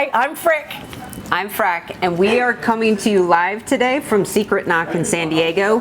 Hi, I'm Frick. I'm Frack, and we are coming to you live today from Secret Knock in San Diego,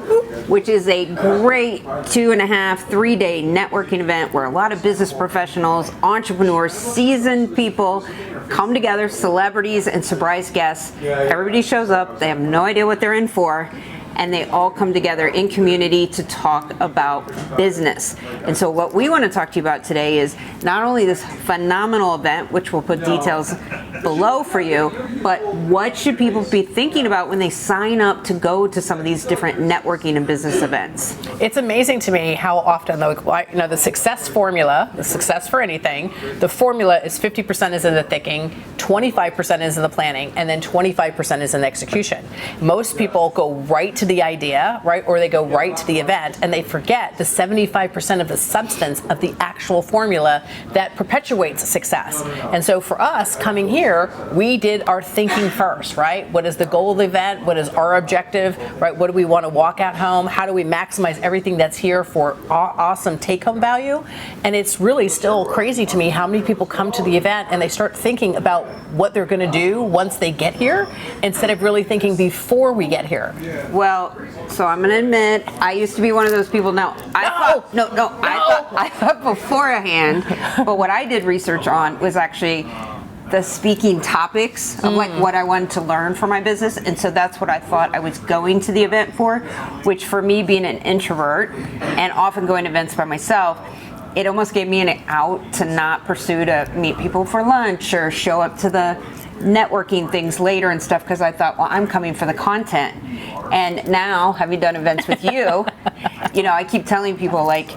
which is a great 2.5, 3-day networking event where a lot of business professionals, entrepreneurs, seasoned people come together, celebrities and surprise guests. Everybody shows up, they have no idea what they're in for, and they all come together in community to talk about business. And so what we want to talk to you about today is not only this phenomenal event, which we'll put details below for you, but what should people be thinking about when they sign up to go to some of these different networking and business events? It's amazing to me how often, the success formula, the success for anything, the formula is 50% is in the thinking, 25% is in the planning, and then 25% is in the execution. Most people go right to the idea, right, or they go right to the event, and they forget the 75% of the substance of the actual formula that perpetuates success. And so for us coming here, we did our thinking first, right? What is the goal of the event? What is our objective, right? What do we want to walk out home? How do we maximize everything that's here for awesome take-home value? And it's really still crazy to me how many people come to the event and they start thinking about what they're going to do once they get here instead of really thinking before we get here. Well, so I'm going to admit, I used to be one of those people. Now, I thought beforehand, but what I did research on was actually the speaking topics of like what I wanted to learn for my business, and so that's what I thought I was going to the event for, which for me being an introvert and often going to events by myself, it almost gave me an out to not pursue to meet people for lunch or show up to the networking things later and stuff, because I thought, well, I'm coming for the content. And now, having done events with you, I keep telling people, like,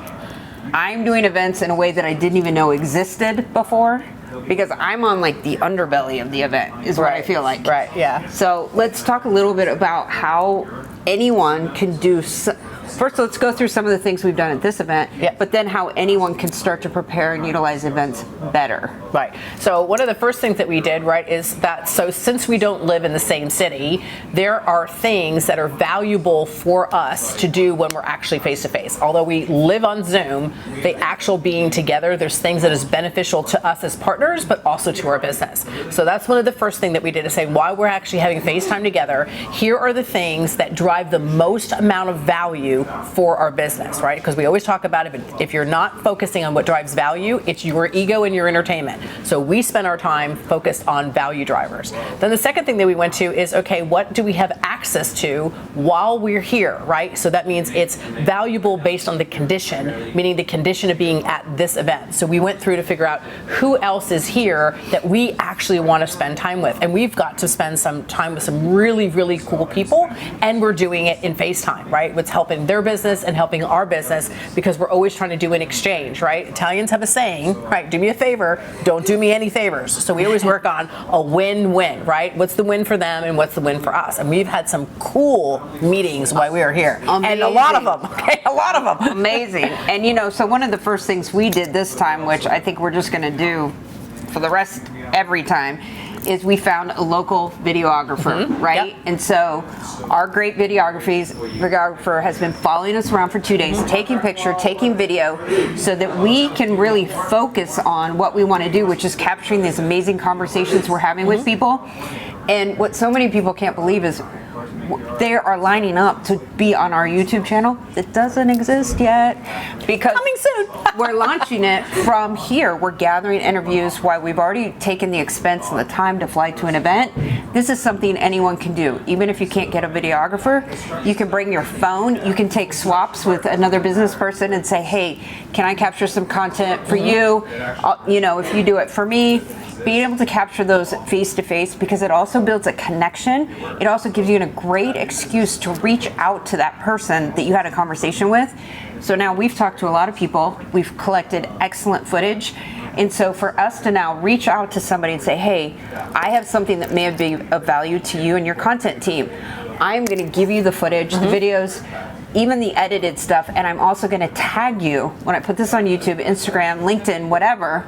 I'm doing events in a way that I didn't even know existed before, because I'm on like the underbelly of the event is what I feel like. Right, yeah. So let's talk a little bit about how anyone can do. First, let's go through some of the things we've done at this event, but then how anyone can start to prepare and utilize events better. Right. So one of the first things that we did, right, is that since we don't live in the same city, there are things that are valuable for us to do when we're actually face-to-face. Although we live on Zoom, the actual being together, there's things that is beneficial to us as partners, but also to our business. So that's one of the first things that we did, to say, while we're actually having FaceTime together, here are the things that drive the most amount of value for our business, right? Because we always talk about if you're not focusing on what drives value, it's your ego and your entertainment. So we spend our time focused on value drivers. Then the second thing that we went to is, okay, what do we have access to while we're here, right? So that means it's valuable based on the condition, meaning the condition of being at this event. So we went through to figure out who else is here that we actually want to spend time with. And we've got to spend some time with some really, really cool people, and we're doing it in FaceTime, right? What's helping their business and helping our business, because we're always trying to do an exchange, right? Italians have a saying, right? Do me a favor, don't do me any favors. So we always work on a win-win, right? What's the win for them and what's the win for us? And we've had some cool meetings while we were here. Amazing. And a lot of them, okay? A lot of them. Amazing. And so one of the first things we did this time, which I think we're just going to do for the rest every time, is we found a local videographer, right? Yep. And so our great videographer has been following us around for 2 days, taking picture, taking video, so that we can really focus on what we want to do, which is capturing these amazing conversations we're having with people. And what so many people can't believe is they are lining up to be on our YouTube channel that doesn't exist yet, because coming soon. We're launching it from here. We're gathering interviews while we've already taken the expense and the time to fly to an event. This is something anyone can do. Even if you can't get a videographer, you can bring your phone, you can take swaps with another business person and say, hey, can I capture some content for you? If you do it for me. Being able to capture those face-to-face, because it also builds a connection. It also gives you a great excuse to reach out to that person that you had a conversation with. So now we've talked to a lot of people. We've collected excellent footage. And so for us to now reach out to somebody and say, hey, I have something that may be of value to you and your content team. I'm going to give you the footage, the videos, even the edited stuff, and I'm also going to tag you when I put this on YouTube, Instagram, LinkedIn, whatever,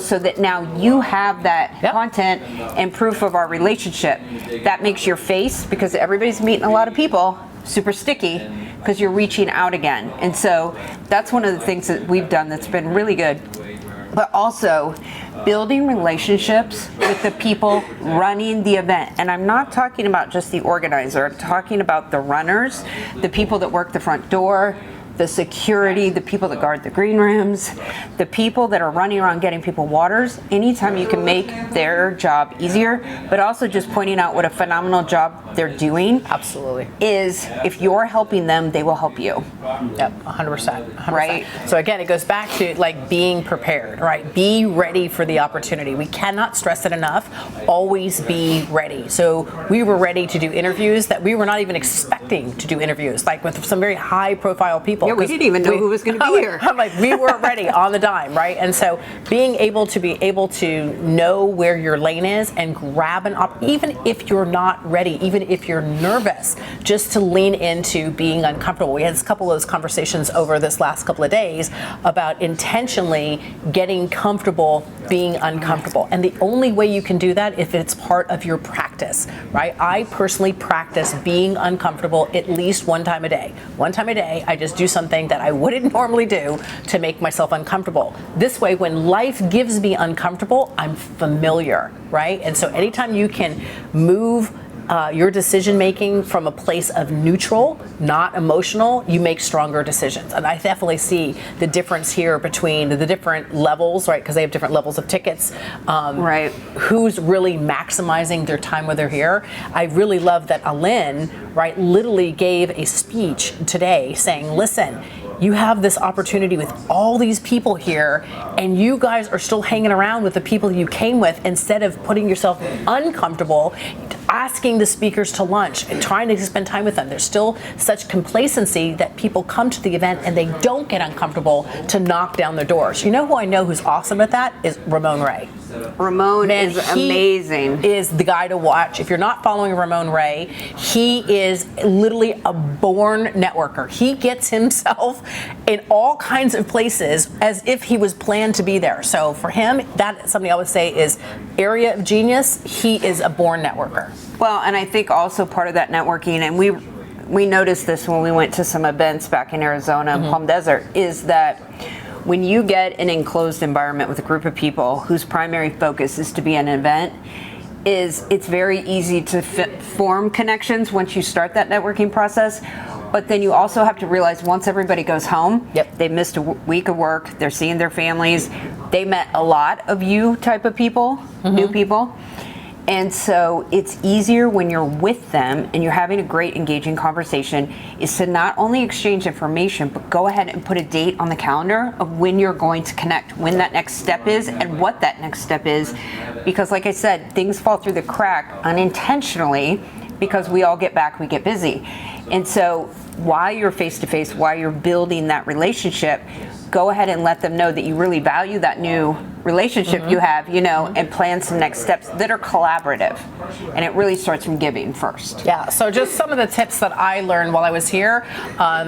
so that now you have that content and proof of our relationship. That makes your face, because everybody's meeting a lot of people, super sticky, because you're reaching out again. And so that's one of the things that we've done that's been really good. but also building relationships with the people running the event. And I'm not talking about just the organizer, I'm talking about the runners, the people that work the front door, the security, the people that guard the green rooms, the people that are running around getting people waters. Anytime you can make their job easier, but also just pointing out what a phenomenal job they're doing. Absolutely. Is if you're helping them, they will help you. Yep, 100%. Right. So again, it goes back to like being prepared, right? Be ready for the opportunity. We cannot stress it enough. Always be ready. So we were ready to do interviews that we were not even expecting to do interviews, like with some very high profile people. Yeah, we didn't even know who was going to be here. I'm like, we weren't ready on the dime, right? And so being able to know where your lane is and grab an even if you're not ready, even if you're nervous, just to lean into being uncomfortable. We had a couple of those conversations over this last couple of days about intentionally getting comfortable being uncomfortable. And the only way you can do that if it's part of your practice, right? I personally practice being uncomfortable at least one time a day. One time a day, I just do something that I wouldn't normally do to make myself uncomfortable. This way, when life gives me uncomfortable, I'm familiar, right? And so anytime you can move your decision making from a place of neutral, not emotional, you make stronger decisions. And I definitely see the difference here between the different levels, right? Because they have different levels of tickets. Right. Who's really maximizing their time when they're here. I really love that Alin, right, literally gave a speech today saying, listen, you have this opportunity with all these people here, and you guys are still hanging around with the people you came with instead of putting yourself uncomfortable, asking the speakers to lunch and trying to spend time with them. There's still such complacency that people come to the event and they don't get uncomfortable to knock down their doors. You know who I know who's awesome at that is Ramon Ray. Ramon is amazing. Is the guy to watch. If you're not following Ramon Ray, he is literally a born networker. He gets himself in all kinds of places as if he was planned to be there. So for him, that's something I would say is area of genius. He is a born networker. Well, and I think also part of that networking, and we noticed this when we went to some events back in Arizona and Palm Desert, is that when you get an enclosed environment with a group of people whose primary focus is to be an event, it's very easy to form connections once you start that networking process. But then you also have to realize once everybody goes home, they've missed a week of work, they're seeing their families, they met a lot of you type of people, new people. And so it's easier when you're with them and you're having a great engaging conversation is to not only exchange information, but go ahead and put a date on the calendar of when you're going to connect, when that next step is and what that next step is. Because like I said, things fall through the crack unintentionally because we all get back, we get busy. And so while you're face to face, while you're building that relationship, go ahead and let them know that you really value that new relationship you have, and plan some next steps that are collaborative. And it really starts from giving first. Yeah, so just some of the tips that I learned while I was here.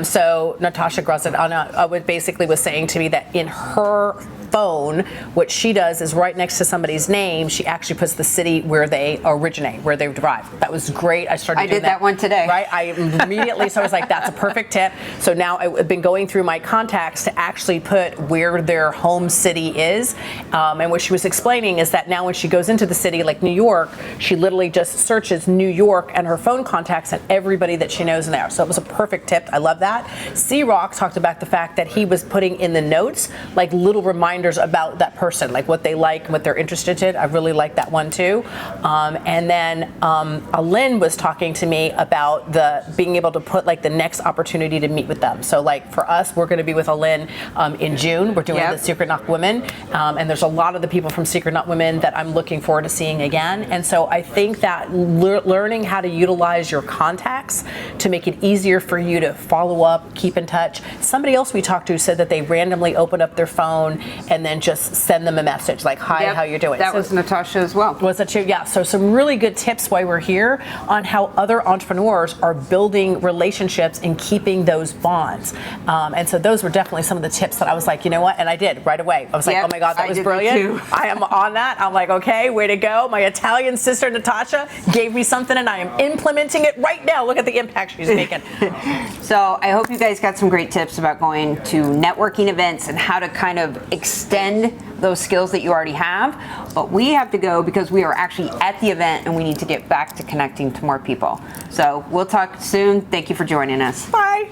So Natasha Grozadana basically was saying to me that in her phone, what she does is right next to somebody's name, she actually puts the city where they originate, where they derive. That was great. I did that one today. Right? I immediately, so I was like, that's a perfect tip. So now I've been going through my contacts to actually put where their home city is. And what she was explaining is that now when she goes into the city like New York, she literally just searches New York and her phone contacts and everybody that she knows in there. So it was a perfect tip. I love that. C-Rock talked about the fact that he was putting in the notes like little reminders about that person, like what they like and what they're interested in. I really like that one too. And then Alin was talking to me about being able to put like the next opportunity to meet with them. So like for us, we're going to be with Alin in June. We're doing the Secret Knock Women. And there's a lot of the people from Secret Knock Women that I'm looking forward to seeing again. And so I think that learning how to utilize your contacts to make it easier for you to follow up, keep in touch. Somebody else we talked to said that they randomly open up their phone and then just send them a message like, hi, how you doing? That was Natasha as well. Was that you? Yeah. So some really good tips while we're here on how other entrepreneurs are building relationships and keeping those bonds. And so those were definitely some of the tips that I was like, you know what? And I did right away. I was like, oh my God, that was brilliant. I am on that. I'm like, okay, way to go. My Italian sister Natasha gave me something and I am implementing it right now. Look at the impact she's making. So I hope you guys got some great tips about going to networking events and how to kind of extend those skills that you already have. But we have to go because we are actually at the event and we need to get back to connecting to more people. So we'll talk soon. Thank you for joining us. Bye.